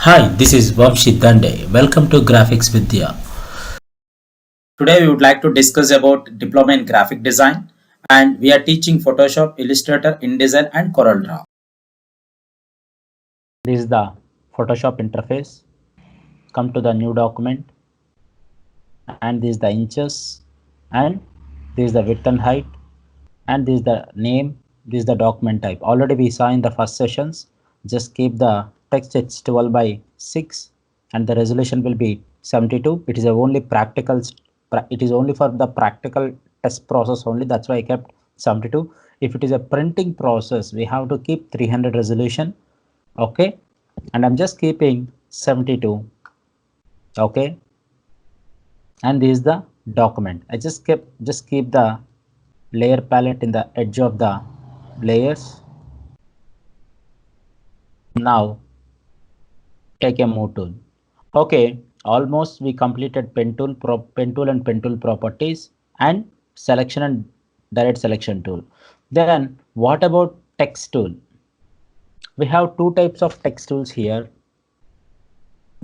Hi, this is Vamshi Dande. Welcome to Grafix Vidya. Today we would like to discuss about diploma in graphic design, and we are teaching Photoshop, Illustrator, InDesign and CorelDRAW. This is the Photoshop interface. Come to the new document, and this is the inches, and this is the width and height, and this is the name, this is the document type. Already we saw in the first sessions. Just keep the text, it's 12 by 6 and the resolution will be 72. It is a only practical, it is only for the practical test process only. That's why I kept 72. If it is a printing process, we have to keep 300 resolution. Okay, and I'm just keeping 72. Okay, and this is the document. I just keep the layer palette in the edge of the layers. Now take a move tool. Okay, almost we completed pen tool, and pen tool properties and selection and direct selection tool. Then what about text tool? We have two types of text tools here.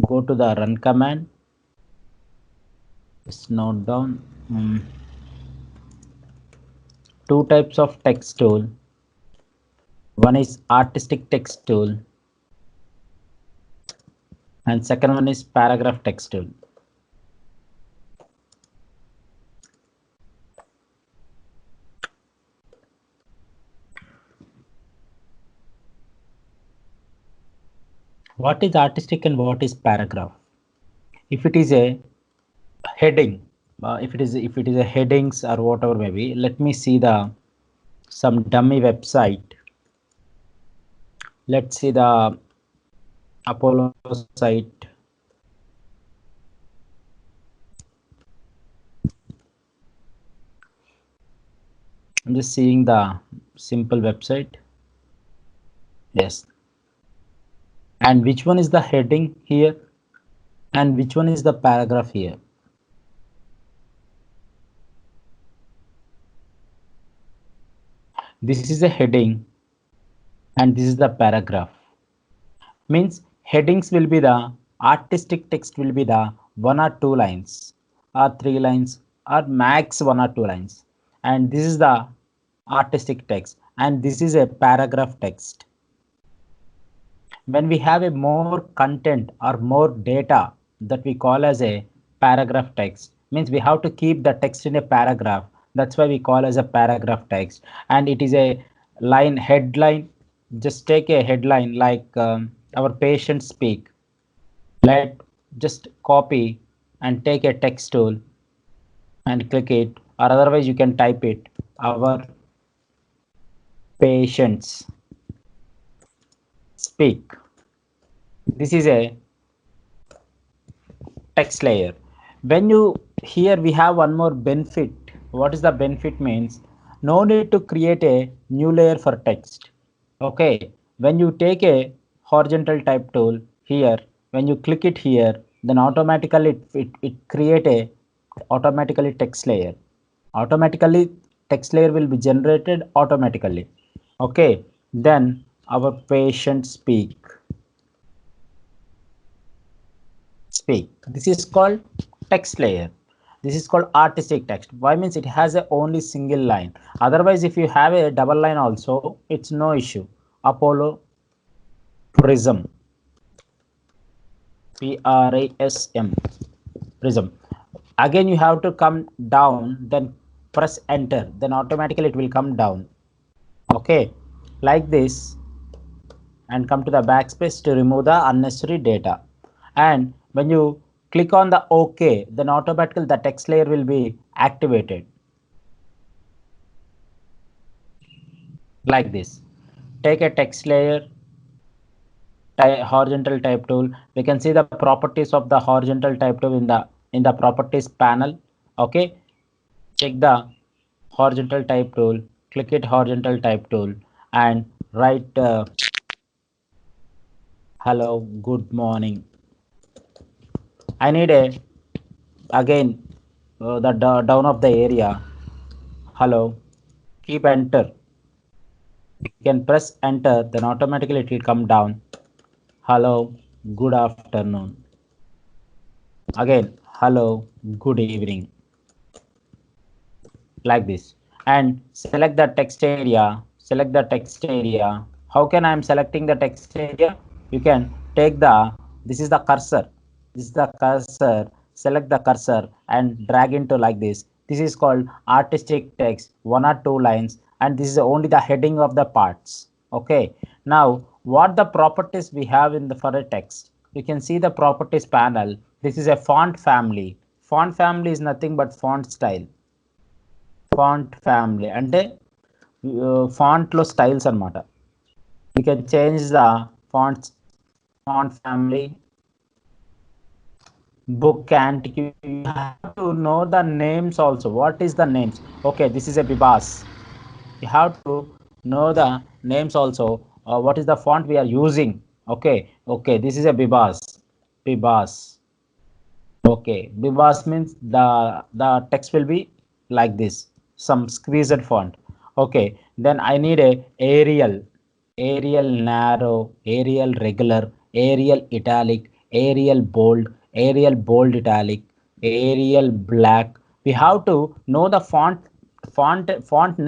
Go to the run command. Just note down two types of text tool. One is artistic text tool and second one is paragraph text tool. What is artistic and what is paragraph? If it is a heading, if it is a headings or whatever maybe, let me see the some dummy website. Let's see the Apollo site. I'm just seeing the simple website. Yes. And which one is the heading here? And which one is the paragraph here? This is a heading and this is the paragraph. Means headings will be the artistic text will be the 1 or 2 lines or 3 lines or max 1 or 2 lines. And this is the artistic text and this is a paragraph text. When we have a more content or more data, that we call as a paragraph text, means we have to keep the text in a paragraph. That's why we call as a paragraph text. And it is a line headline. Just take a headline like our patient speak. Let just copy and take a text tool and click it, or otherwise you can type it, our patients speak. This is a text layer. When you here we have one more benefit. What is the benefit? Means no need to create a new layer for text. Okay, when you take a horizontal type tool here, when you click it here, then automatically it create a automatically text layer. Automatically text layer will be generated automatically. Okay, then our patient speak. This is called text layer. This is called artistic text. Why? Means it has a only single line. Otherwise, if you have a double line also, it's no issue. Apollo prism, PRISM, prism. Again you have to come down, then press enter, then automatically it will come down. Okay, like this, and come to the backspace to remove the unnecessary data. And when you click on the OK, then automatically the text layer will be activated. Like this. Take a text layer, horizontal type tool. We can see the properties of the horizontal type tool in the properties panel. Okay, check the horizontal type tool, click it horizontal type tool, and write hello, good morning. I need a again the down of the area. Hello, keep enter. You can press enter, then automatically it will come down. Hello, good afternoon. Again, hello, good evening, like this. And select the text area, select the text area. How can I am selecting the text area? You can take this is the cursor, this is the cursor, select the cursor and drag into like this. This is called artistic text, 1 or 2 lines, and this is only the heading of the parts. Okay, now what the properties we have in the for a text? You can see the properties panel. This is a font family. Font family is nothing but font style. Font family అంటే ఫాంట్లో styles అనమాట. You can change the font family, book and you have to know the names also. What is the names? Okay, this is a Bibas. You have to know the names also. What is the font we are using? Okay, this is a Bibas. Okay, Bibas means the text will be like this, some squeezed font. Okay, then I need a Arial narrow, Arial regular, Arial italic, Arial bold italic, Arial black. We have to know the font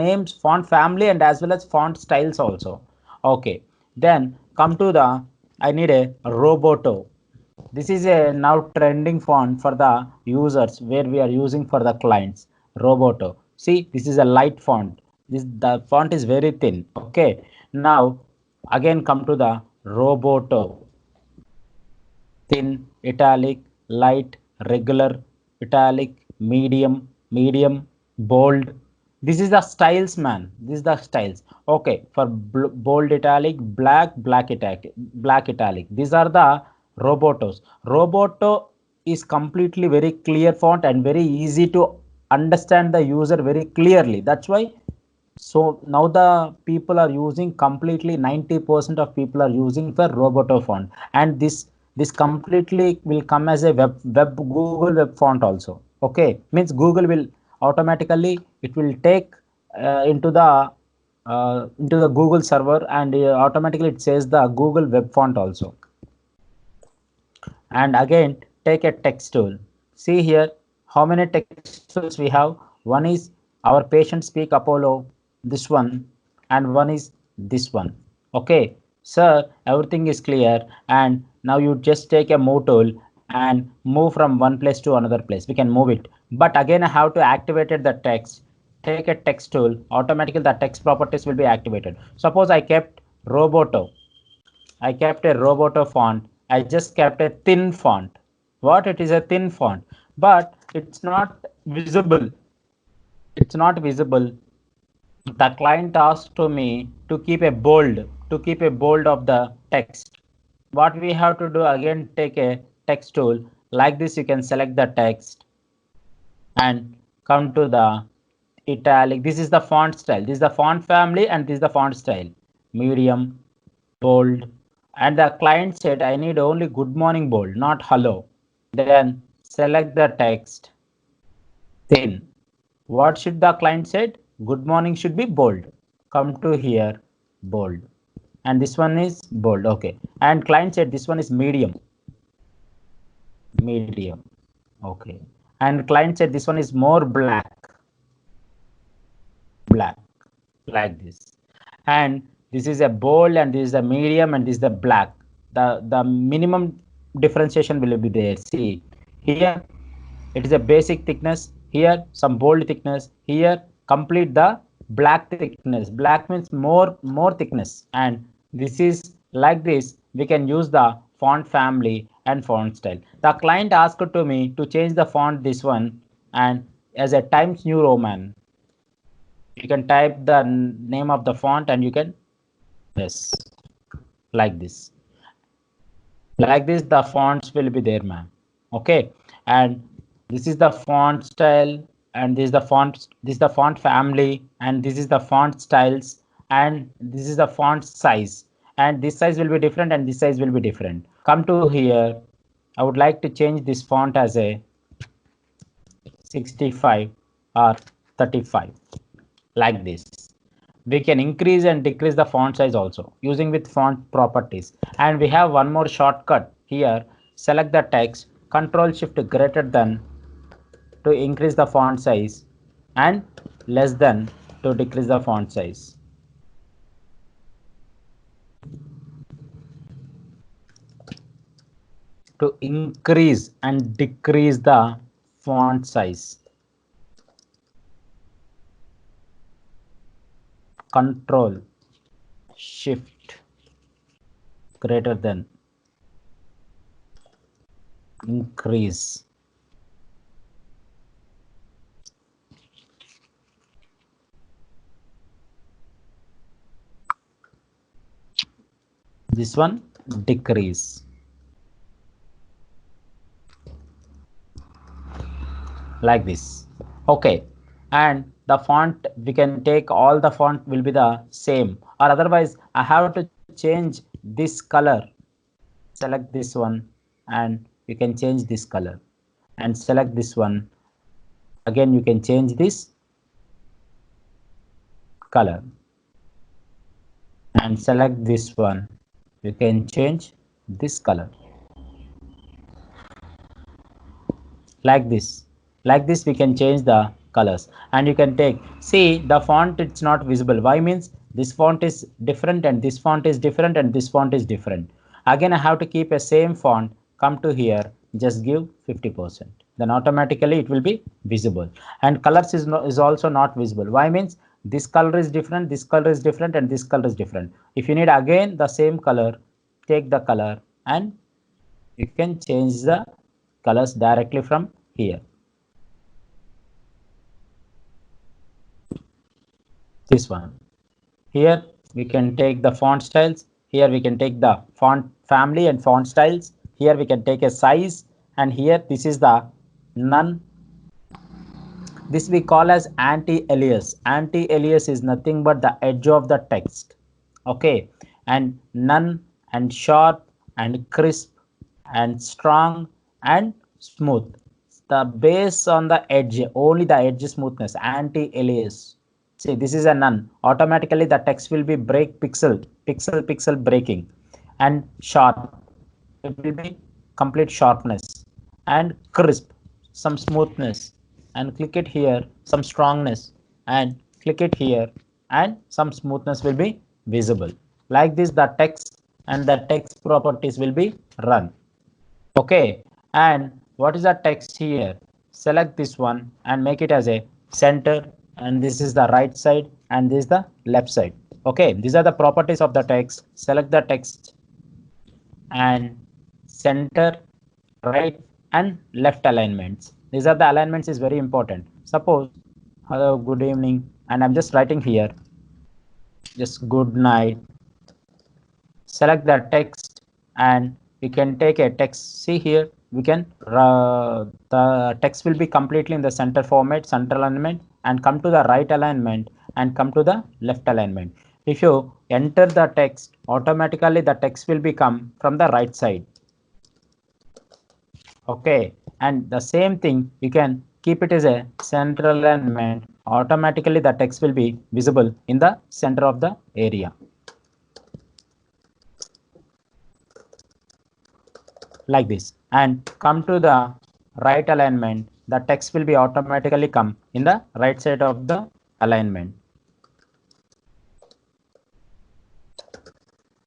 names, font family, and as well as font styles also. Okay, then come to the I need a Roboto. This is a now trending font for the users where we are using for the clients. Roboto. See, this is a light font. The font is very thin. Okay. Now again come to the Roboto. Thin, italic, light, regular, italic, medium, bold. This is the styles, man. This is the styles. Okay, for bold italic, black italic. These are the Robotos. Roboto is completely very clear font and very easy to understand the user very clearly. That's why so now the people are using completely 90% of people are using for Roboto font, and this completely will come as a web Google web font also. Okay, means Google will automatically it will take into the Google server, and automatically it says the Google web font also. And again take a text tool. See here how many text tools we have. One is our patient speak Apollo, this one, and one is this one. Okay, sir, everything is clear, and now you just take a move tool and move from one place to another place. We can move it, but again I have to activate the text. Take a text tool, automatically the text properties will be activated. Suppose I kept Roboto, I kept a Roboto font. I just kept a thin font. What? It is a thin font, but it's not visible. It's not visible. The client asked to me to keep a bold of the text. What we have to do again, take a text tool. Like this, you can select the text and come to the italic. This is the font style. This is the font family and this is the font style. Medium, bold, and the client said I need only good morning bold, not hello. Then select the text thin. What should the client said? Good morning should be bold. Come to here, bold, and this one is bold. Okay, and client said this one is medium. Okay, and client said this one is more black, like this. And this is a bold and this is a medium and this is the black. The minimum differentiation will be there. See here it is a basic thickness, here some bold thickness, here complete the black thickness. Black means more thickness, and this is like this. We can use the font family and font style. The client asked to me to change the font this one, and as a Times New Roman, you can type the name of the font and you can, yes, like this. Like this the fonts will be there, man. Okay, and this is the font style, and this is the font family, and this is the font styles, and this is the font size, and this size will be different and this size will be different. Come to here, I would like to change this font as a 65 or 35, like this. we can increase and decrease the font size also using with font properties. And we have one more shortcut here. Select the text, control shift greater than to increase the font size, and less than to decrease the font size. To increase and decrease the font size, control shift greater than increase. This one decrease. Like this. Okay, and the font, we can take all the font will be the same, or otherwise I have to change this color. Select this one, and you can change this color, and select this one, again you can change this color, and select this one, you can change this color. Like this we can change the colors. And you can take, see the font, it's not visible. Why? Means this font is different, and this font is different, and this font is different. Again I have to keep a same font, come to here, just give 50%, then automatically it will be visible. And colors is also not visible. Why? Means this color is different, this color is different, and this color is different. If you need again the same color, take the color, and you can change the colors directly from here. This one. Here we can take the font styles. Here we can take the font family and font styles. Here we can take a size, and here this is the none. This we call as anti-alias. Anti-alias is nothing but the edge of the text. Okay, and none and sharp and crisp and strong and smooth. The base on the edge, only the edge smoothness, anti-alias. See, this is a none. Automatically the text will be break pixel breaking, and sharp. It will be complete sharpness, and crisp, some smoothness, and click it here, some strongness, and click it here, and some smoothness will be visible. Like this the text and the text properties will be run. Okay, and what is the text here? Select this one and make it as a center, and this is the right side, and this is the left side. Okay, these are the properties of the text. Select the text, and center, right, and left alignments. These are the alignments is very important. Suppose hello, good evening, and I'm just writing here just good night. Select the text, and we can take a text. See here, we can the text will be completely in the center format, center alignment, and come to the right alignment, and come to the left alignment. If you enter the text, automatically the text will become from the right side. Okay, and the same thing you can keep it as a central alignment. Automatically the text will be visible in the center of the area. Like this, and come to the right alignment, the text will be automatically come in the right side of the alignment.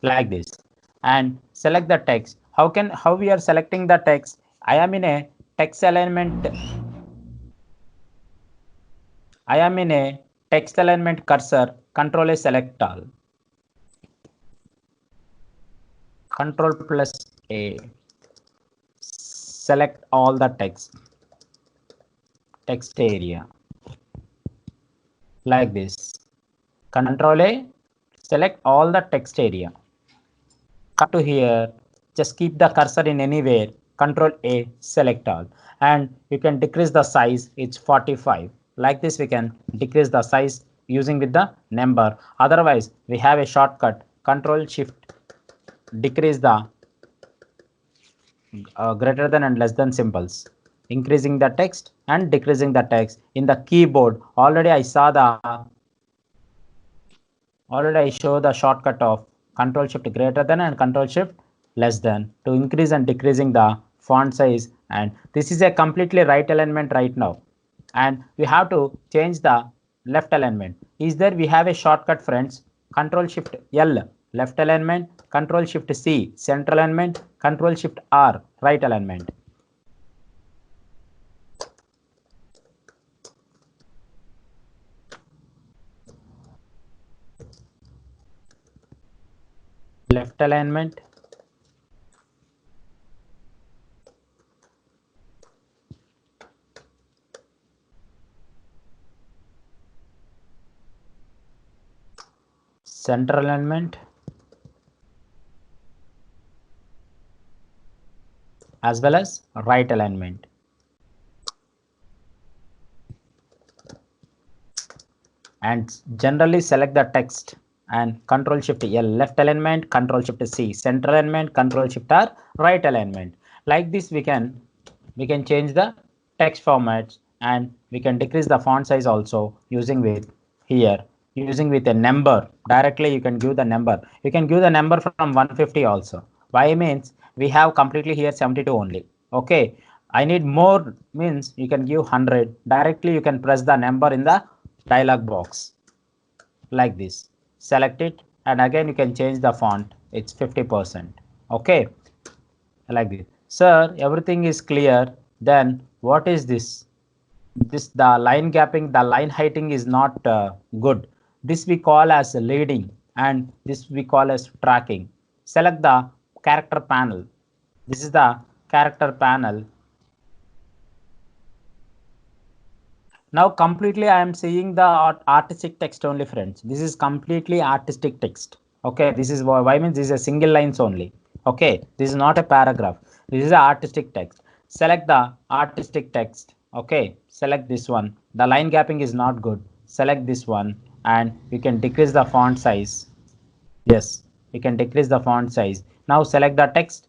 Like this, and select the text. How we are selecting the text? I am in a text alignment. I am in a text alignment cursor. Control A, select all. Control plus A. Select all the text area. Like this. Control A, select all the text area. Come to here, just keep the cursor in anywhere. Control A, select all, and you can decrease the size. It's 45. Like this, we can decrease the size using with the number. Otherwise, we have a shortcut. Control Shift, decrease the greater than and less than symbols, increasing the text and decreasing the text in the keyboard. Already I saw the Already I show the shortcut of Control Shift greater than and Control Shift less than to increase and decreasing the font size. And this is a completely right alignment right now. And we have to change the left alignment. Is there we have a shortcut, friends? Control Shift L left alignment, Control Shift C center alignment, Control Shift R right alignment. Left alignment, center alignment, as well as right alignment. And generally select the text and Control Shift L left alignment, Control Shift C center alignment, Control Shift R right alignment. Like this we can change the text formats, and we can decrease the font size also using with here, using with a number. Directly you can give the number. You can give the number from 150 also. Why means we have completely here 72 only. Okay. I need more means you can give 100. Directly you can press the number in the dialog box like this. Select it and again you can change the font. It's 50%. Okay. Like this. Sir, everything is clear. Then what is this? This the line gapping, the line heighting is not good. This we call as leading and this we call as tracking. Select the character panel. This is the character panel. Now completely I am seeing the artistic text only, friends. This is completely artistic text. Okay, this is why means this is a single lines only. Okay, this is not a paragraph. This is a artistic text. Select the artistic text. Okay, select this one. The line gapping is not good. Select this one and we can decrease the font size. Yes, we can decrease the font size. Now select the text,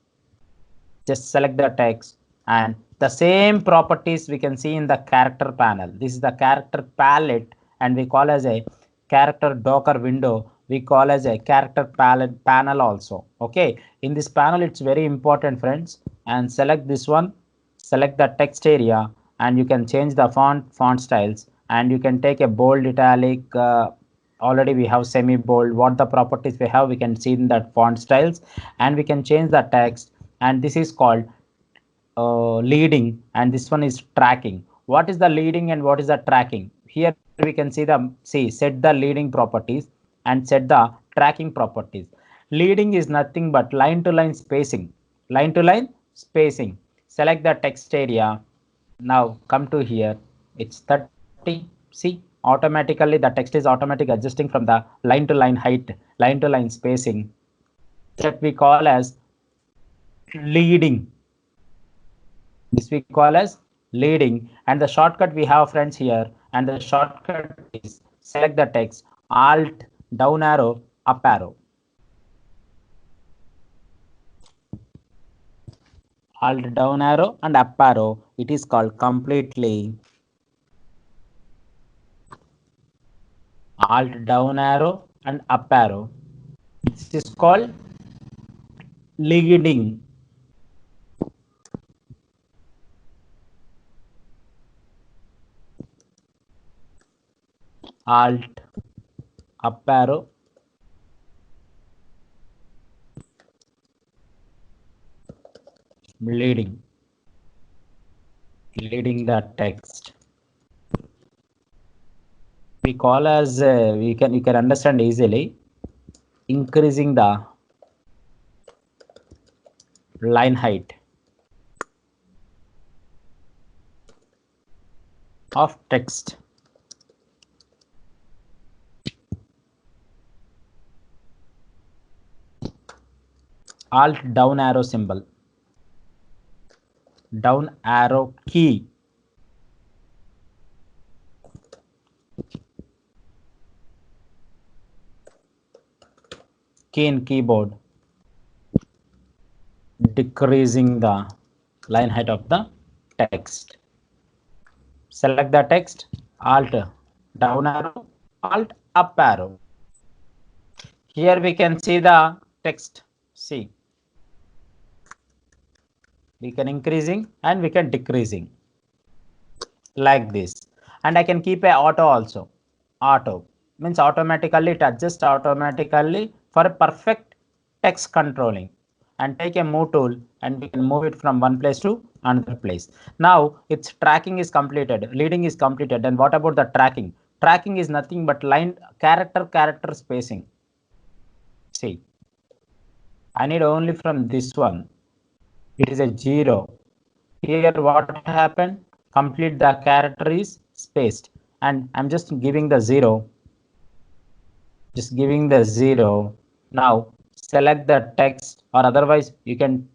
just select the text, and the same properties we can see in the character panel. This is the character palette and we call as a character docker window, we call as a character palette panel also. Okay, in this panel it's very important, friends. And select this one, select the text area, and you can change the font styles, and you can take a bold, italic, already we have semi bold. What the properties we have, we can see in that font styles, and we can change the text. And this is called leading, and this one is tracking. What is the leading and what is the tracking? Here we can see the set the leading properties and set the tracking properties. Leading is nothing but line to line spacing, line to line spacing. Select the text area. Now come to here, it's 30. See, automatically the text is automatic adjusting from the line to line height, line to line spacing, that we call as leading. This we call as leading. And the shortcut we have, friends, here, and the shortcut is select the text, alt down arrow up arrow, alt down arrow and up arrow. It is called completely alt down arrow and up arrow. This is called leading. Alt up arrow, leading, leading the text. We call as you can understand easily, increasing the line height of text. Alt down arrow symbol, down arrow key, key in keyboard, decreasing the line height of the text. Select the text, alt down arrow, alt up arrow. Here we can see the text. See, we can increasing and we can decreasing like this. And I can keep a auto also. Auto means automatically it adjusts automatically for a perfect text controlling. And take a move tool and we can move it from one place to another place. Now its tracking is completed, leading is completed. And what about the tracking? Tracking is nothing but line character spacing. See, I need only from this one. It is a 0. Here what happened? Complete the character is spaced. And I'm just giving the 0. Just giving the 0. Now select the text, or otherwise you can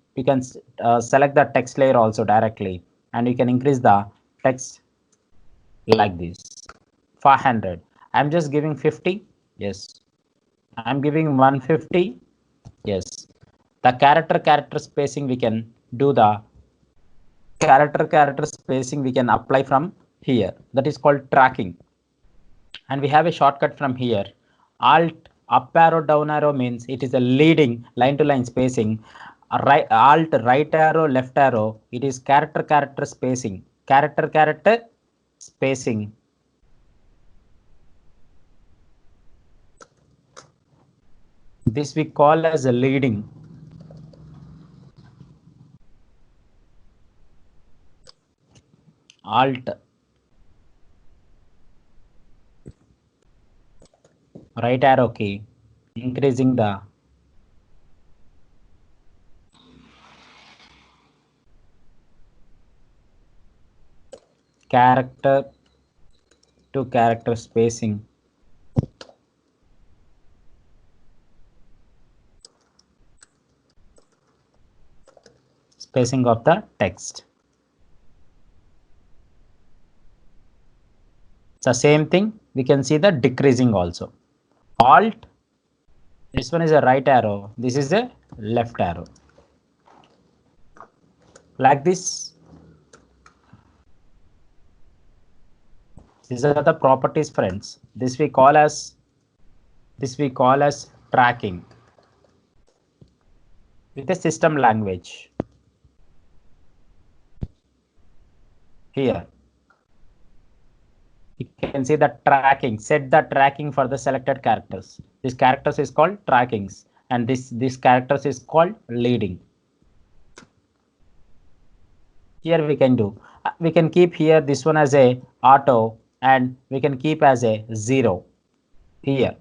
select the text layer also directly, and you can increase the text like this. 500. I'm just giving 50. Yes. I'm giving 150. Yes. The character spacing we can do the character spacing we can apply from here. That is called tracking. And we have a shortcut from here. Alt up arrow down arrow means it is a leading line to line spacing. Right, alt right arrow left arrow, it is character spacing. Character spacing. This we call as a leading. Alt right arrow key, increasing the character to character spacing. Spacing of the text. It's the same thing. We can see the decreasing also. Alt, this one is a right arrow, this is a left arrow. Like this. These are the properties, friends. This we call as tracking with a system language. Here you can see the tracking. Set the tracking for the selected characters. This characters is called trackings, and this characters is called leading. Here we can do. We can keep here this one as a auto, and we can keep as a 0 here.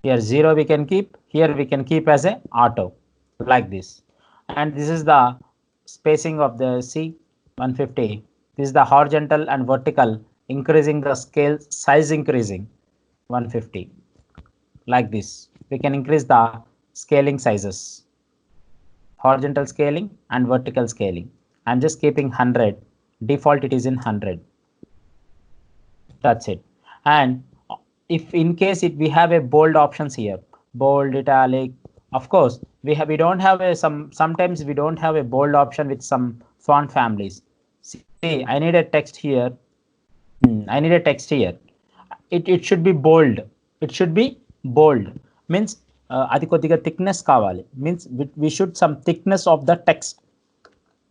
Here 0 we can keep, here we can keep as a auto like this. And this is the spacing of the C 150. This is the horizontal and vertical, increasing the scale size, increasing 150 like this. We can increase the scaling sizes, horizontal scaling and vertical scaling. I'm just keeping 100. Default it is in 100. That's it. And if in case we have a bold options here, bold, italic, of course we don't have a sometimes we don't have a bold option with some font families. See, I need a text here. I need a text here. It should be bold. It should be bold means అది కొద్దిగా thickness కావాలి, means we should some thickness of the text.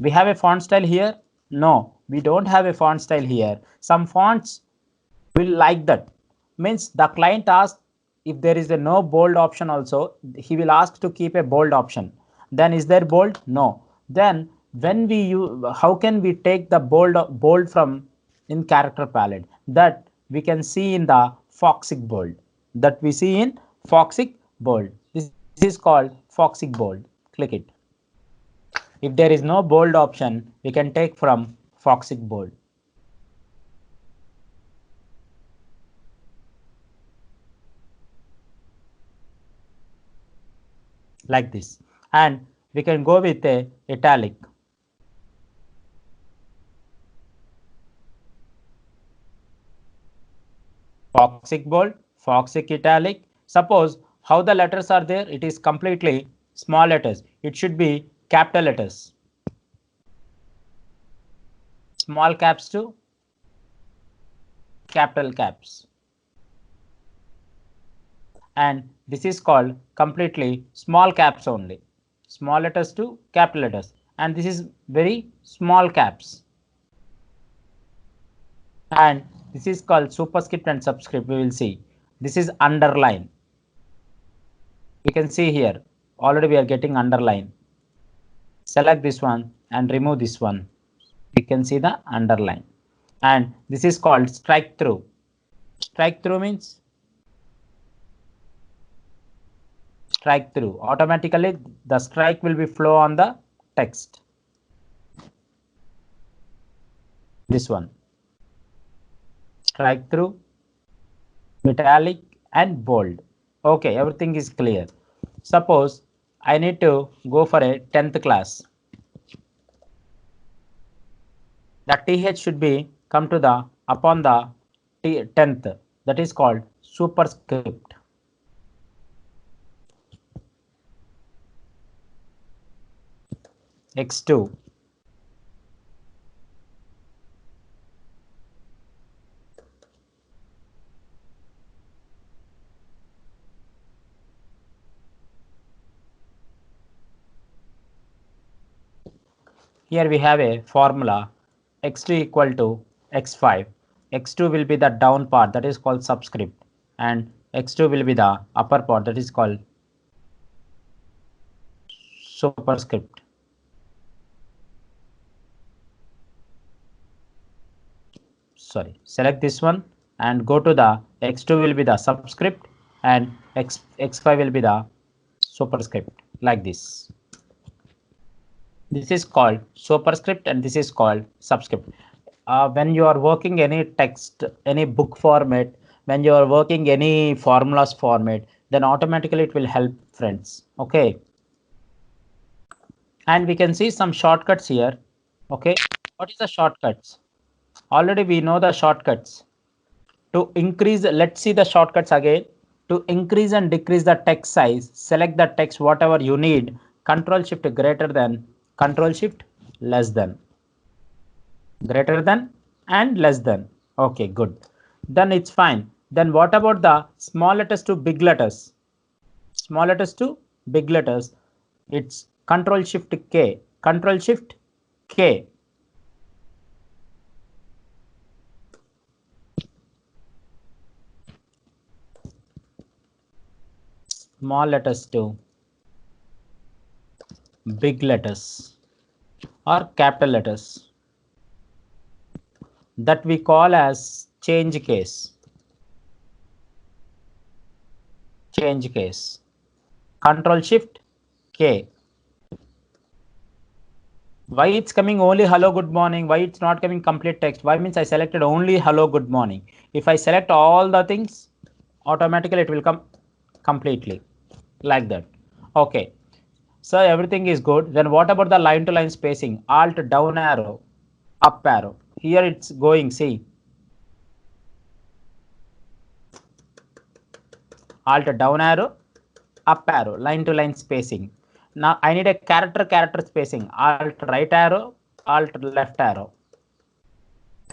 We have a font style here. No, we don't have a font style here. Some fonts will like that, means the client asks if there is a no bold option also, he will ask to keep a bold option. Then is there bold? No. Then when we use, how can we take the bold from in character palette? That we can see in the foxic bold, that we see in foxic bold. This is called foxic bold. Click it. If there is no bold option, we can take from foxic bold. Like this. And we can go with a italic. Foxic bold, foxic italic. Suppose how the letters are there, it is completely small letters. It should be capital letters. Small caps to capital caps. and this is called completely small caps only, small letters to capital letters, and this is very small caps, and this is called superscript and subscript. We will see this is underline. We can see here already we are getting underline. Select this one and remove this one. We can see the underline, and this is called strike through. Strike through means strike through. Automatically the strike will be flow on the text. This one, strike through, metallic and bold. Okay, everything is clear. Suppose I need to go for a 10th class. The th should be come to the upon the 10th. That is called superscript. X2. Here we have a formula x2 equal to x5. X2 will be the down part, that is called subscript, and x2 will be the upper part, that is called superscript. Sorry, select this one and go to the x2 will be the subscript and x5 will be the superscript, like this. This is called superscript and this is called subscript. When you are working any text, any book format, when you are working any formulas format, then automatically it will help, friends. Okay, and we can see some shortcuts here. Okay, what is the shortcuts? Already we know the shortcuts. To increase, let's see the shortcuts again. To increase and decrease the text size, select the text whatever you need. Control shift greater than, control shift less than, greater than and less than. Okay, good. Then it's fine. Then what about the small letters to big letters? Small letters to big letters. It's control shift K. Control shift K. Small letters to big letters or capital letters, that we call as change case. Change case. Control shift K. Why it's coming only hello good morning? Why it's not coming complete text? Why means I selected only hello good morning. If I select all the things, automatically it will come completely like that. Okay, so everything is good. Then what about the line to line spacing? Alt down arrow, up arrow. Here it's going, see, alt down arrow, up arrow, line to line spacing. Now I need a character spacing. Alt right arrow, alt left arrow,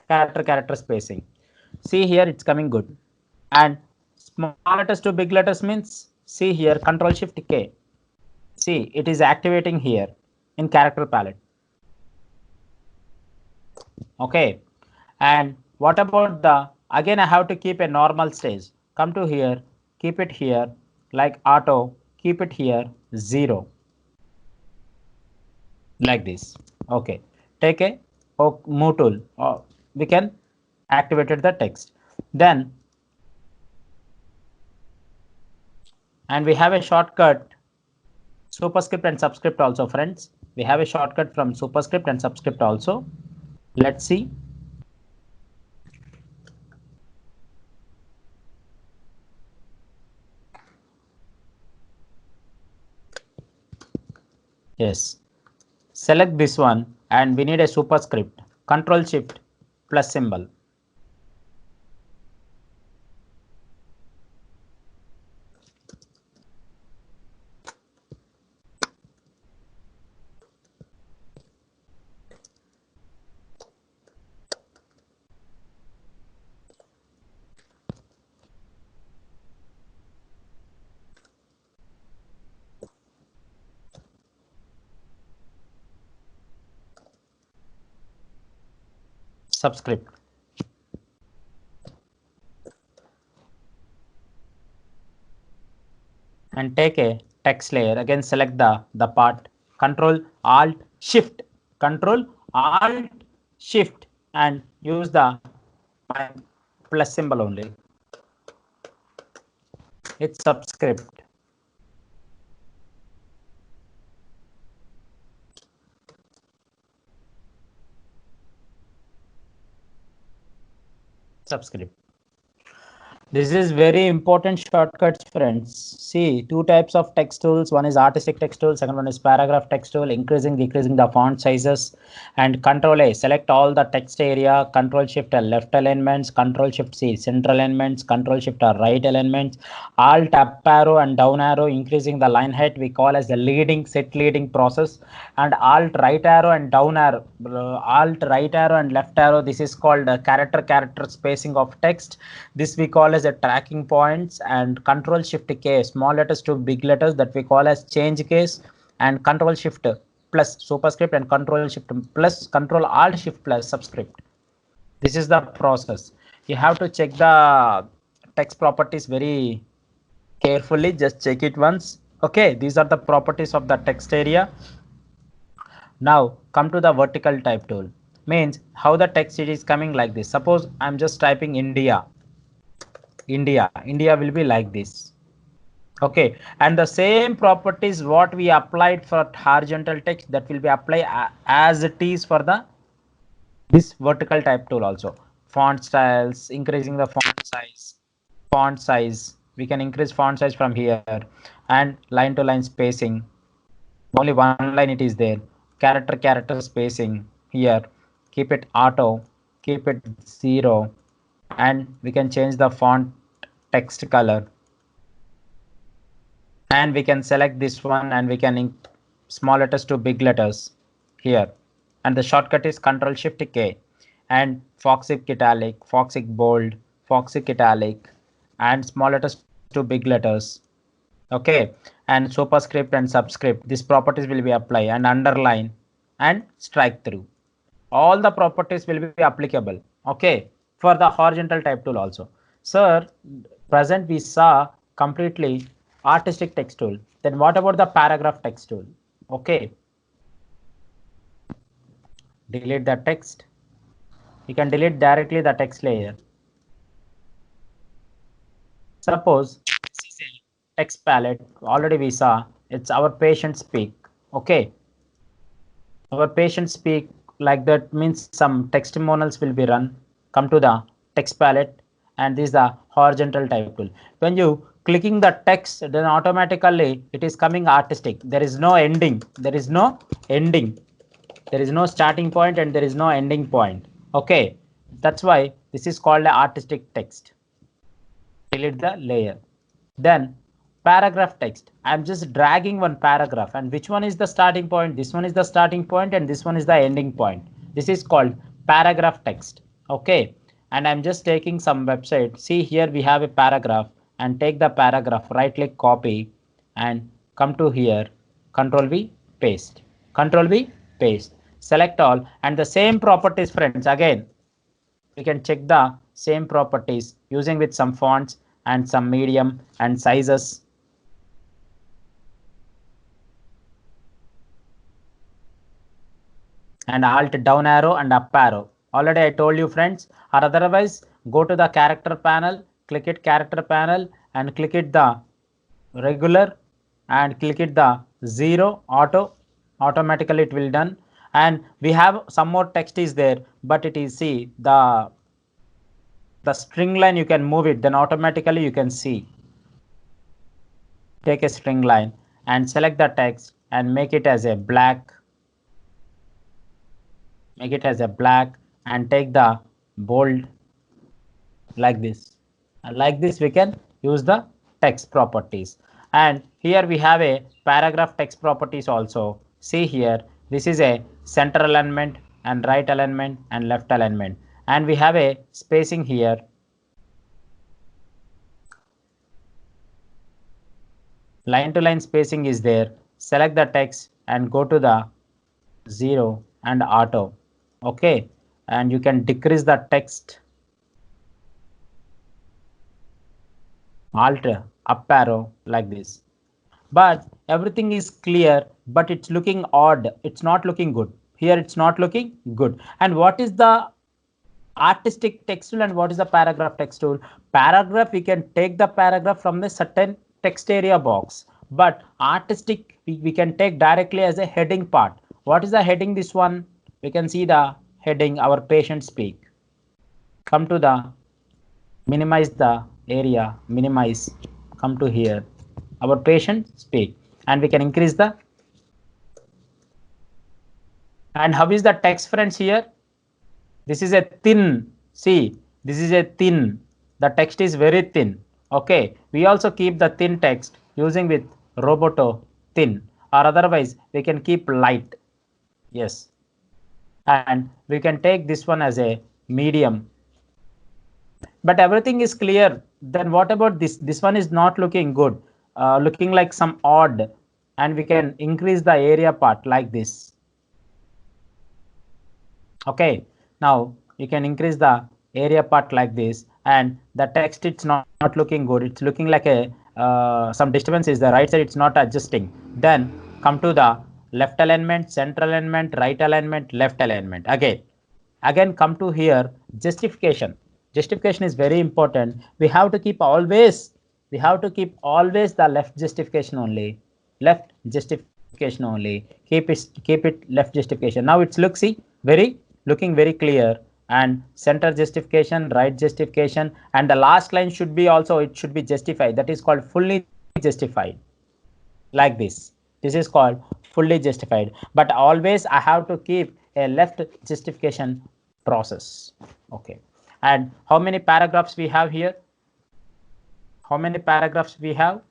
character spacing. See here it's coming good. And small letters to big letters means, see here control shift K. See, it is activating here in character palette. Okay, and what about the, again I have to keep a normal stage. Come to here, keep it here like auto, keep it here 0, like this. Okay, take a move tool, we can activated the text. Then, and we have a shortcut superscript and subscript also, friends. We have a shortcut from superscript and subscript also. Let's see. Yes, select this one and we need a superscript. Control shift plus symbol. subscript, and take a text layer. Again select the part, control alt shift, control alt shift, and use the my plus symbol only. It's subscript. Subscript. This is very important shortcuts, friends. See, two types of text tools. One is artistic text tool. Second one is paragraph text tool. Increasing, decreasing the font sizes. And Control A, select all the text area. Control Shift left alignments. Control Shift C, center alignments. Control Shift right alignments. Alt up arrow and down arrow, increasing the line height. We call as the leading set leading process. And Alt right arrow and down arrow. Alt right arrow and left arrow. This is called character spacing of text. This we call as a tracking points. And Control Shift K, small letters to big letters, that we call as change case. And Control Shift plus superscript, and Control Shift plus Control Alt Shift plus subscript. This is the process. You have to check the text properties very carefully. Just check it once. Okay, these are the properties of the text area. Now come to the vertical type tool. Means how the text is coming like this. Suppose I'm just typing India. India will be like this. Okay, and the same properties what we applied for horizontal text, that will be applied as it is for the this vertical type tool also. Font styles, increasing the font size, we can increase font size from here. And line to line spacing, only one line it is there. Character spacing here, keep it auto, keep it 0, and we can change the font text color. And we can select this one, and we can small letters to big letters here. And the shortcut is Control Shift K. And Foxic italic, Foxic bold, Foxic italic, and small letters to big letters. Okay, and superscript and subscript, these properties will be applied, and underline and strike through. All the properties will be applicable. Okay, for the horizontal type tool also. Sir, present we saw completely artistic text tool. Then what about the paragraph text tool? Okay, delete the text. You can delete directly the text layer. Suppose this is a text palette. Already we saw it's our patient speak. Okay, our patient speak like that, means some testimonials will be run. Come to the text palette, and this is the horizontal type tool. When you clicking the text, then automatically it is coming artistic. There is no ending, there is no ending, there is no starting point, and there is no ending point. Okay, that's why this is called the artistic text. Delete the layer. Then paragraph text, I'm just dragging one paragraph, and which one is the starting point? This one is the starting point, and this one is the ending point. This is called paragraph text. Okay, and I'm just taking some website. See, here we have a paragraph, and take the paragraph, right click, copy, and come to here, Control V, paste, Control V, paste, select all. And the same properties, friends, again we can check the same properties using with some fonts and some medium and sizes. And alt down arrow and up arrow. Already I told you, friends. Or otherwise go to the character panel, click it character panel, and click it the regular, and click it the 0 auto. Automatically it will done. And we have some more text is there, but it is, see, the string line, you can move it, then automatically you can see. Take a string line and select the text and make it as a black, and take the bold like this. And like this we can use the text properties. And here we have a paragraph text properties also. See here, this is a center alignment and right alignment and left alignment, and we have a spacing here. Line to line spacing is there. Select the text and go to the 0 and auto. Okay, and you can decrease the text, alt up arrow like this. But everything is clear, but it's looking odd. It's not looking good. Here it's not looking good. And what is the artistic text tool and what is the paragraph text tool? Paragraph, we can take the paragraph from the certain text area box, but artistic we can take directly as a heading part. What is the heading? This one, we can see the heading, our patient speak. Come to the minimize the area, minimize, come to here, our patient speak, and we can increase the. And how is the text, friends? Here this is a thin, see, this is a thin, the text is very thin. Okay, we also keep the thin text using with roboto thin, or otherwise we can keep light. Yes, and we can take this one as a medium. But everything is clear. Then what about this? This one is not looking good, looking like some odd, and we can increase the area part like this. Okay, now you can increase the area part like this, and the text, it's not looking good. It's looking like a some disturbance is the right side, it's not adjusting. Then come to the left alignment, center alignment, right alignment, left alignment. Again come to here, justification. Justification is very important. We have to keep always, the left justification only, left justification only, keep it left justification. Now it's look, see, very looking very clear. And center justification, right justification, and the last line should be also, it should be justified, that is called fully justified, like this. This is called fully justified. But always I have to keep a left justification process. Okay, and how many paragraphs we have here? How many paragraphs we have?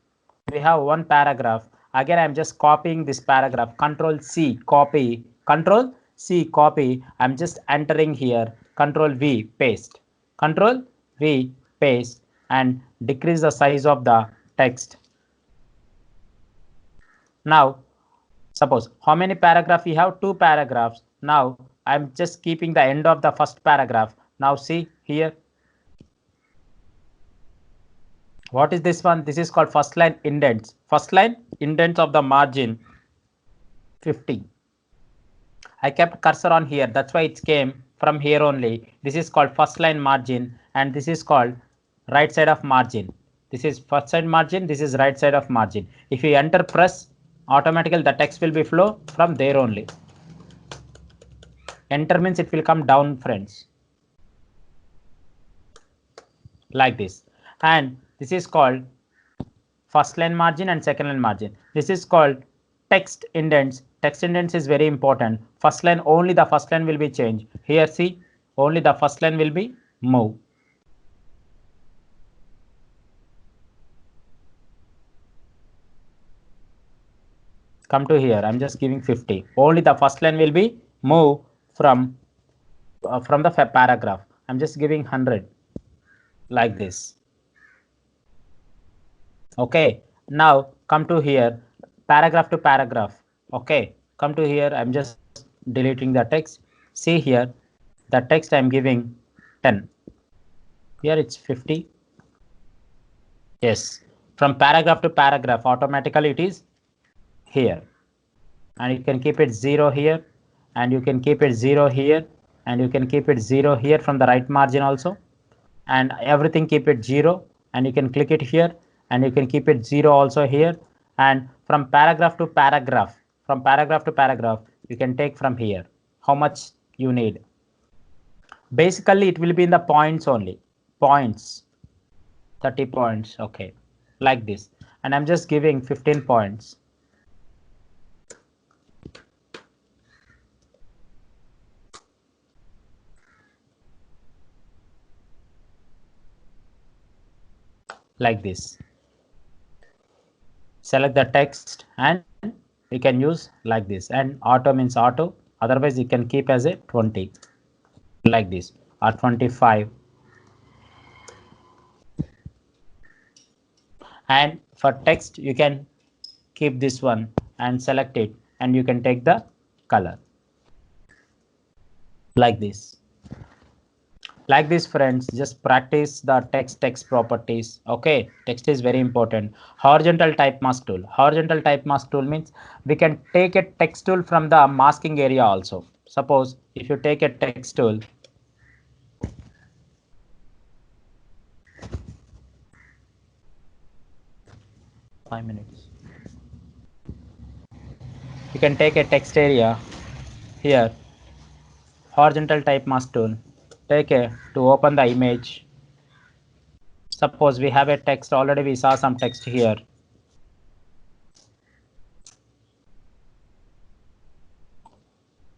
We have one paragraph. Again, I'm just copying this paragraph. Control C, copy. Control C, copy. I'm just entering here. Control V, paste. Control V, paste, and decrease the size of the text. Now, suppose how many paragraphs we have? Two paragraphs. Now, I'm just keeping the end of the first paragraph. Now, see here. What is this one? This is called first line indents. First line indents of the margin 50. I kept cursor on here. That's why it came from here only. This is called first line margin, and this is called right side of margin. This is first side margin. This is right side of margin. If you enter press, automatically the text will be flow from there only. Enter means it will come down, friends, like this. And this is called first line margin and second line margin. This is called text indents. Text indents is very important. First line, only the first line will be changed. Here see, only the first line will be moved. Come to here, I'm just giving 50. Only the first line will be moved from the paragraph. I'm just giving 100, like this. Okay, now come to here, paragraph to paragraph. Okay, come to here, I'm just deleting the text. See here, the text I'm giving 10. Here it's 50. Yes, from paragraph to paragraph, automatically it is here. And you can keep it 0 here, and you can keep it 0 here, and you can keep it 0 here from the right margin also. And everything keep it 0, and you can click it here, and you can keep it 0 also here. And from paragraph to paragraph, you can take from here how much you need. Basically it will be in the points only, points, 30 points. Okay, like this. And I'm just giving 15 points. Like this. Select the text and you can use like this. And auto means auto, otherwise you can keep as a 20, like this, or 25. And for text you can keep this one and select it, and you can take the color like this. Like this friends, just practice the text properties. Okay, text is very important. Horizontal type mask tool. Horizontal type mask tool means we can take a text tool from the masking area also. Suppose if you take a text tool, 5 minutes, you can take a text area here, horizontal type mask tool, take a to open the image. Suppose we have a text already, we saw some text here.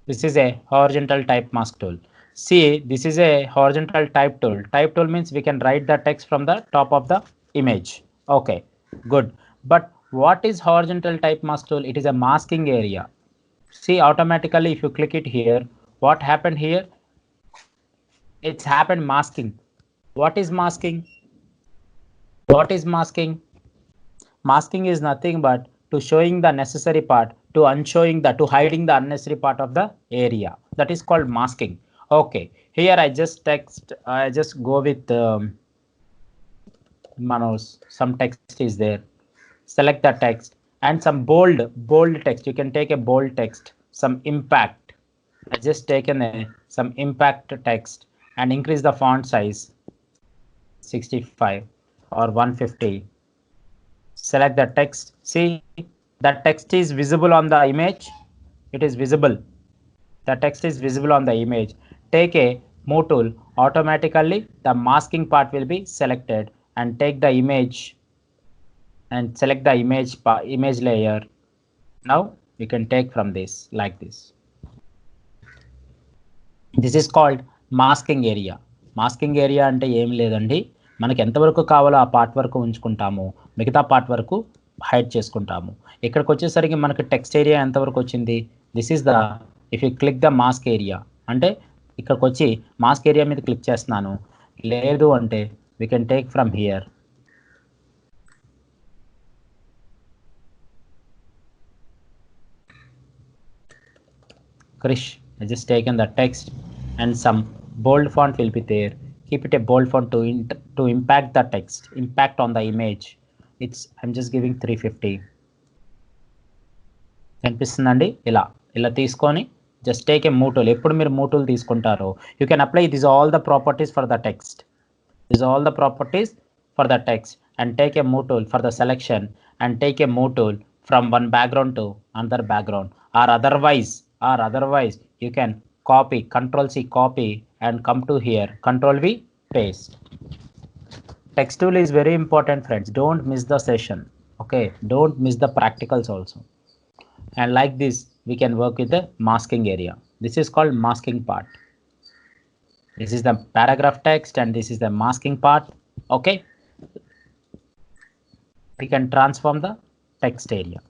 This is a horizontal type mask tool. See, this is a horizontal type tool. Type tool means we can write the text from the top of the image. Okay, good. But what is horizontal type mask tool? It is a masking area. See, automatically if you click it here, what happened here? It's happened masking. What is masking? What is masking? Masking is nothing but to showing the necessary part, to unshowing the, to hiding the unnecessary part of the area. That is called masking. Okay, here I just go with Manos, some text is there. Select the text and some bold text. You can take a bold text, some impact. I just taken some impact text and increase the font size 65 or 150. Select the text. See, the text is visible on the image. It is visible. The text is visible on the image. Take a move tool. Automatically, the masking part will be selected and take the image and select the image layer. Now you can take from this like this. This is called masking area. Masking area అంటే ఏం లేదండి, మనకి ఎంతవరకు కావాలో ఆ part వరకు ఉంచుకుంటాము, మిగతా part వరకు హైడ్ చేసుకుంటాము. ఇక్కడికి వచ్చేసరికి మనకి టెక్స్ట్ ఏరియా ఎంతవరకు వచ్చింది? This is the, if you click the mask area అంటే ఇక్కడికి వచ్చి మాస్క్ ఏరియా మీద క్లిక్ చేస్తున్నాను. లేదు అంటే we can take from here. Krish, I just taken the text and some bold font will be there. Keep it a bold font to impact the text, impact on the image. I'm just giving 350. కనిపిస్తుందండి? ఇలా తీసుకొని just take a move tool. ఎప్పుడు మీరు move tool తీసుకుంటారో you can apply these all the properties for the text. These all the properties for the text and take a move tool for the selection and take a move tool from one background to another background, or otherwise you can copy, control C copy and come to here, control V paste. Text tool is very important friends, don't miss the session. Okay, don't miss the practicals also. And like this we can work with the masking area. This is called masking part. This is the paragraph text and this is the masking part. Okay, we can transform the text area.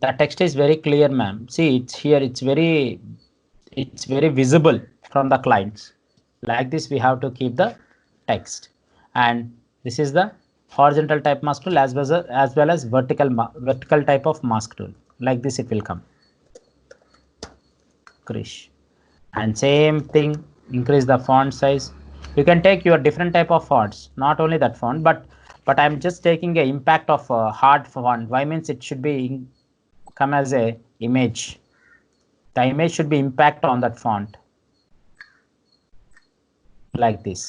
The text is very clear, ma'am. See, it's here, it's very visible from the clients. Like this we have to keep the text. And this is the horizontal type mask tool as well as vertical type of mask tool. Like this it will come. Krish. And same thing, increase the font size. You can take your different type of fonts, not only that font, but I'm just taking a impact of a hard font. Why means it should be come as a image. The image should be impact on that font like this.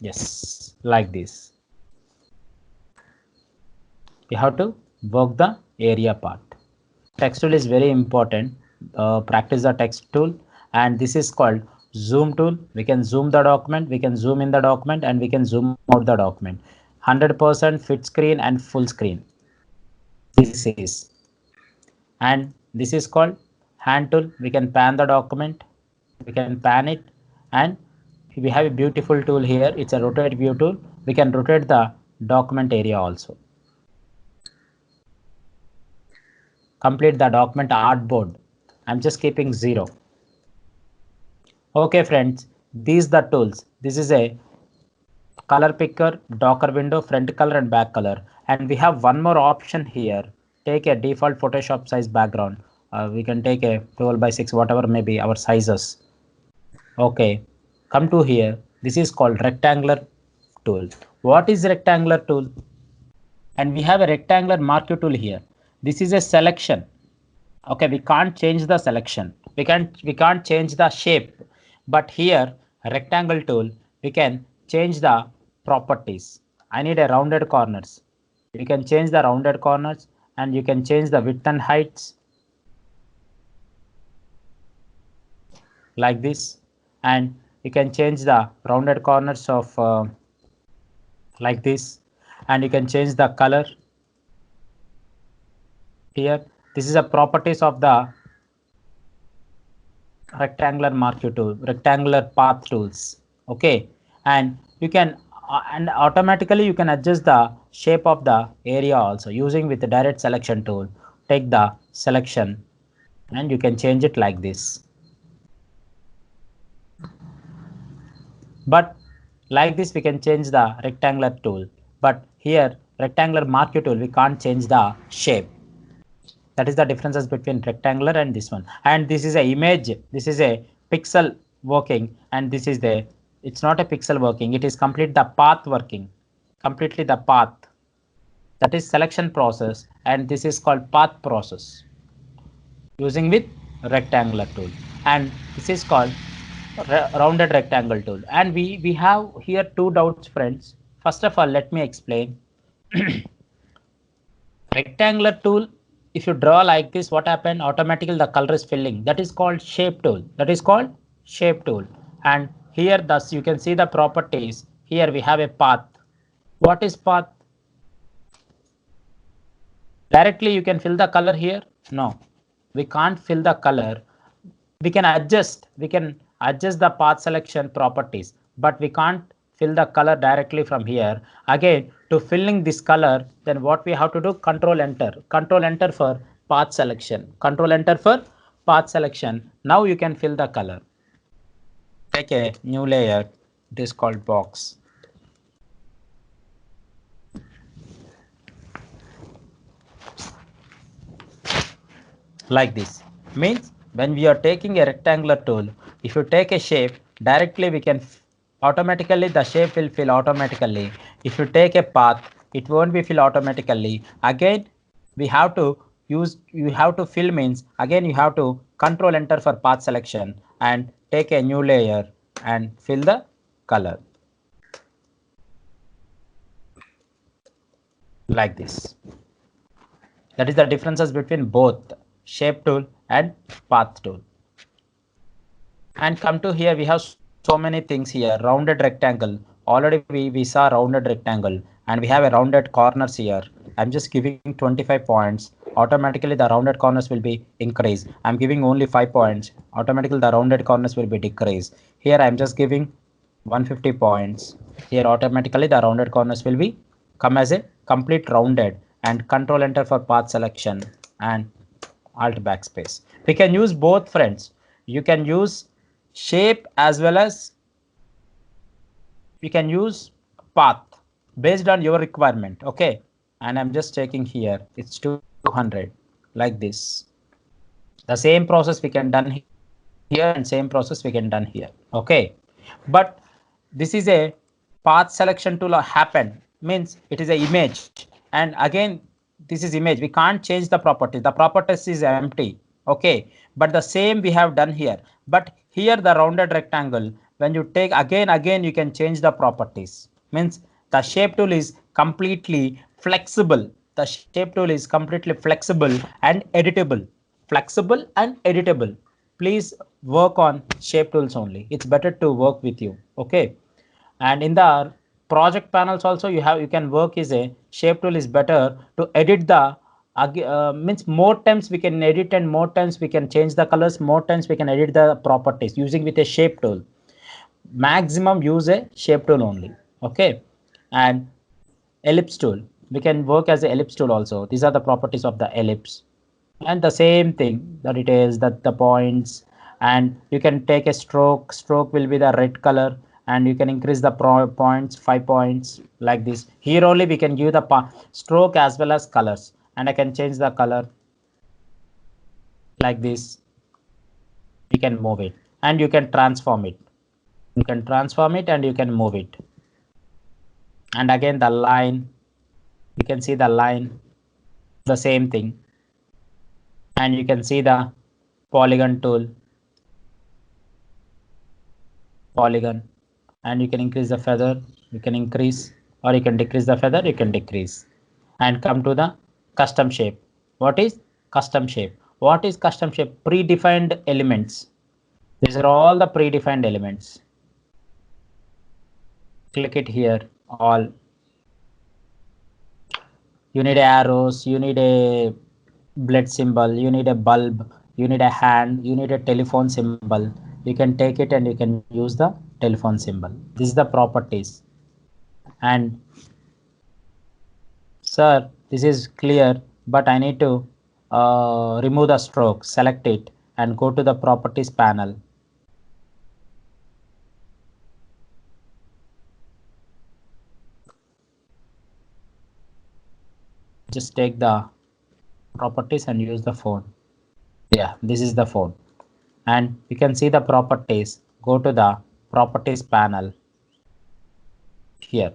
Yes, like this. You have to work the area part. Text tool is very important. Practice the text tool. And this is called zoom tool. We can zoom the document, we can zoom in the document, and we can zoom out the document. 100% fit screen and full screen. This is. And this is called hand tool. We can pan the document, we can pan it, and we have a beautiful tool here. It's a rotate view tool. We can rotate the document area also. Complete the document artboard. I'm just keeping 0. Okay friends, these the tools. This is a color picker, docker window, front color and back color. And we have one more option here. Take a default Photoshop size background. We can take a 12 by 6, whatever may be our sizes. Okay, come to here. This is called rectangular tool. What is rectangular tool? And we have a rectangular marquee tool here. This is a selection. Okay, we can't change the selection. We can't change the shape. But here, rectangle tool, we can change the properties. I need a rounded corners. You can change the rounded corners and you can change the width and heights like this, and you can change the rounded corners of like this, and you can change the color here. This is a properties of the rectangular marquee tool, rectangular path tools. Okay, and you can and automatically you can adjust the shape of the area also using with the direct selection tool. Take the selection and you can change it like this. But like this we can change the rectangular tool, but here rectangular marquee tool we can't change the shape. That is the differences between rectangular and this one. And this is a image, this is a pixel working, and this is the, it's not a pixel working, it is complete the path working, completely the path. That is selection process, and this is called path process using with rectangular tool, and this is called rounded rectangle tool. And we have here two doubts, friends. First of all, let me explain. Rectangular tool, if you draw like this, what happened? Automatically the color is filling. That is called shape tool. That is called shape tool. And here thus you can see the properties. Here we have a path. What is path? Directly you can fill the color here. No, we can't fill the color. We can adjust the path selection properties, but we can't fill the color directly from here. Again, to filling this color, then what we have to do? Control enter for path selection, control enter for path selection. Now you can fill the color. Take a new layer, it is called box. Like this means when we are taking a rectangular tool, if you take a shape directly, we can automatically the shape will fill automatically. If you take a path, it won't be fill automatically. Again we have to use, you have to fill means again you have to control enter for path selection and take a new layer and fill the color like this. That is the differences between both shape tool and path tool. And come to here, we have so many things here. Rounded rectangle, already we saw rounded rectangle, and we have a rounded corners here. I'm just giving 25 points. Automatically the rounded corners will be increased. I'm giving only 5 points. Automatically the rounded corners will be decreased. Here I'm just giving 150 points. Here automatically the rounded corners will be come as a complete rounded, and control enter for path selection and alt backspace. We can use both, friends. You can use shape as well as you can use path based on your requirement. Okay, and I'm just checking here, it's 200 like this. The same process we can done here and same process we can done here. Okay, but this is a path selection tool happen means it is a image, and again this is image, we can't change the properties is empty. Okay, but the same we have done here, but here the rounded rectangle, when you take again you can change the properties, means the shape tool is completely flexible. The shape tool is completely flexible and editable. Flexible and editable. Please work on shape tools only, it's better to work with you. Okay, and in the project panels also you can work is a shape tool is better to edit the means more times we can edit, and more times we can change the colors, more times we can edit the properties using with a shape tool. Maximum use a shape tool only. Okay, and ellipse tool, we can work as a ellipse tool also. These are the properties of the ellipse, and the same thing, the details, that the points, and you can take a stroke will be the red color, and you can increase the points 5 points like this. Here only we can give the stroke as well as colors, and I can change the color like this. You can move it and you can transform it. You can transform it and you can move it. And again the line, you can see the line, the same thing. And you can see the polygon tool, polygon, and you can increase the feather, you can increase, or you can decrease the feather, you can decrease. And come to the custom shape. What is custom shape? What is custom shape? Predefined elements. These are all the predefined elements. Click it here, all. You need arrows, you need a blood symbol, you need a bulb, you need a hand, you need a telephone symbol. You can take it and you can use the telephone symbol. This is the properties. And sir, this is clear, but I need to remove the stroke. Select it and go to the properties panel. Just take the properties and use the phone. Yeah, this is the phone. And you can see the properties. Go to the properties panel here.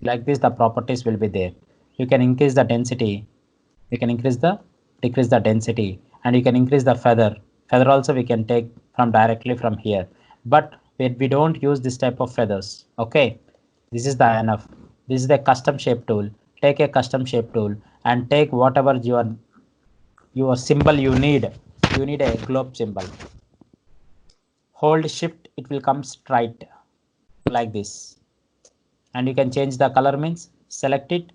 Like this, the properties will be there. You can increase the density. You can decrease the density, and you can increase the feather. Feather also we can take from directly from here. But we don't use this type of feathers. Okay, this is the enough. This is the custom shape tool. Take a custom shape tool and take whatever your symbol you need. You need a globe symbol. Hold shift, it will come straight like this. And you can change the color, means select it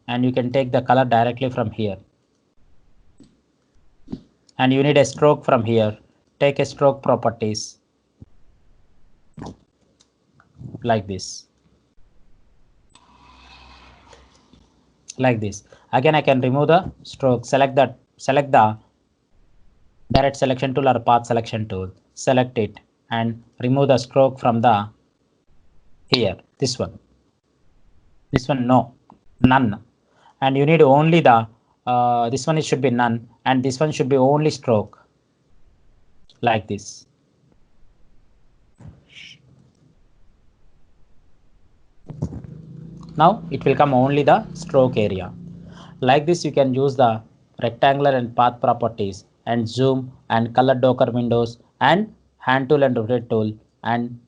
and you can take the color directly from here. And you need a stroke from here. Take a stroke properties like this. Like this. Again, I can remove the stroke. Select the direct selection tool or path selection tool. Select it and remove the stroke from the here. This one. This one, no, none. And you need only the this one, it should be none, and this one should be only stroke like this. Now it will come only the stroke area. Like this, you can use the rectangular and path properties and zoom and color docker windows and hand tool and rotate tool and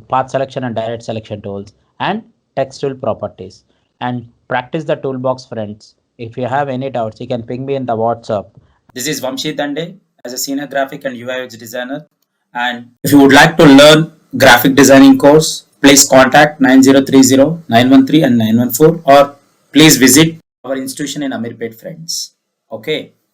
path selection and direct selection tools and text tool properties. And practice the toolbox, friends. If you have any doubts, you can ping me in the WhatsApp. This is Vamshi Dande as a senior graphic and UI UX designer. And if you would like to learn graphic designing course, please contact 9030 913 and 914, or please visit our institution in Amirpet, friends. Okay.